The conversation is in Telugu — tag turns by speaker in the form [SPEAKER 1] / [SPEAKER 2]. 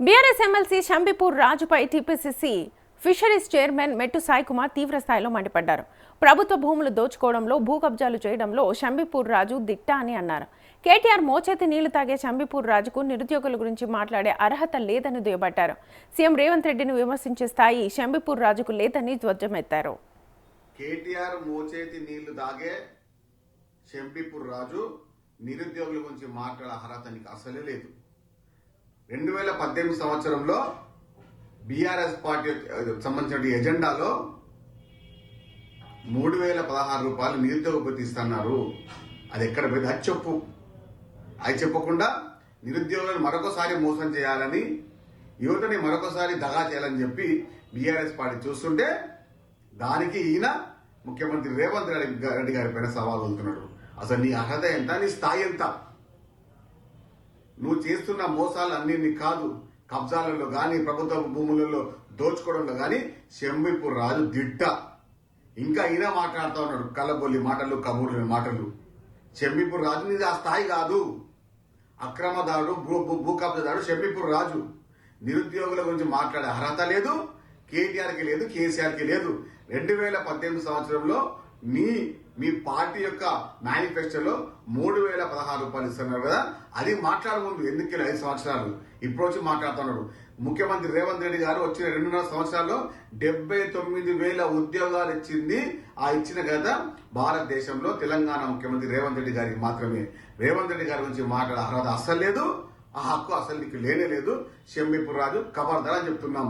[SPEAKER 1] బీఆర్ఎస్ ఎమ్మెల్సీ షంబీపూర్ రాజుపై TPCC fisheries chairman Mettu Sai Kumar తీవ్ర స్థాయిలో మండిపడ్డారు. ప్రభుత్వ భూములు దోచుకోవడంలో, భూ కబ్జాలు చేయడంలో షంబీపూర్ రాజు దిట్ట అని అన్నారు. కేటీఆర్ మోచేతి నీళ్లు తాగే షంబీపూర్ రాజుకు నిరుద్యోగుల గురించి మాట్లాడే అర్హత లేదని దుయ్యబట్టారు. సీఎం రేవంత్ రెడ్డిని విమర్శించే స్థాయి షంబీపూర్ రాజుకు లేదని ధ్వజమెత్తారు.
[SPEAKER 2] కేటీఆర్ మోచేతి నీళ్లు తాగే షంబీపూర్ రాజు నిరుద్యోగుల గురించి మాట్లాడే అర్హత నీకు అసలే లేదు. 2018 సంవత్సరంలో బీఆర్ఎస్ పార్టీ సంబంధించిన ఎజెండాలో 3016 రూపాయలు నిరుద్యోగ భృతి ఇస్తున్నారు. అది ఎక్కడ పోయింది? అది చెప్పు. అది చెప్పకుండా నిరుద్యోగులను మరొకసారి మోసం చేయాలని, యువతని మరొకసారి దగా చేయాలని చెప్పి బీఆర్ఎస్ పార్టీ చూస్తుంటే దానికి ఈయన ముఖ్యమంత్రి రేవంత్ రెడ్డి గారి పైన సవాల్ వదులుతున్నాడు. అసలు నీ అర్హత ఎంత? నీ స్థాయి ఎంత? నువ్వు చేస్తున్న మోసాలు అన్ని నీకు కాదు. కబ్జాలలో కానీ, ప్రభుత్వ భూములలో దోచుకోవడంలో కానీ షంబీపూర్ రాజు దిట్ట. ఇంకా ఈయన మాట్లాడుతూ ఉన్నాడు కళ్ళబొల్లి మాటలు, కబూర్ల మాటలు. షంబీపూర్ రాజు నీది ఆ స్థాయి కాదు. అక్రమదారుడు, భూ కబ్జాదారుడు షంబీపూర్ రాజు. నిరుద్యోగుల గురించి మాట్లాడే అర్హత లేదు. కేటీఆర్కి లేదు, కేసీఆర్కి లేదు. 2018 సంవత్సరంలో మీ పార్టీ యొక్క మేనిఫెస్టోలో 3016 రూపాయలు ఇస్తున్నారు కదా, అది మాట్లాడ ముందు ఎందుకు 5 సంవత్సరాలు ఇప్పుడు వచ్చి మాట్లాడుతున్నాడు. ముఖ్యమంత్రి రేవంత్ రెడ్డి గారు వచ్చిన 2.5 సంవత్సరాల్లో 79,000 ఉద్యోగాలు ఇచ్చింది. ఆ ఇచ్చిన కదా భారతదేశంలో తెలంగాణ ముఖ్యమంత్రి రేవంత్ రెడ్డి గారికి మాత్రమే. రేవంత్ రెడ్డి గారి గురించి మాట్లాడే అర్హత అస్సలు లేదు. ఆ హక్కు అసలు నీకు లేనే లేదు. షంబీపూర్ రాజు ఖబర్దార్ అని చెప్తున్నాం.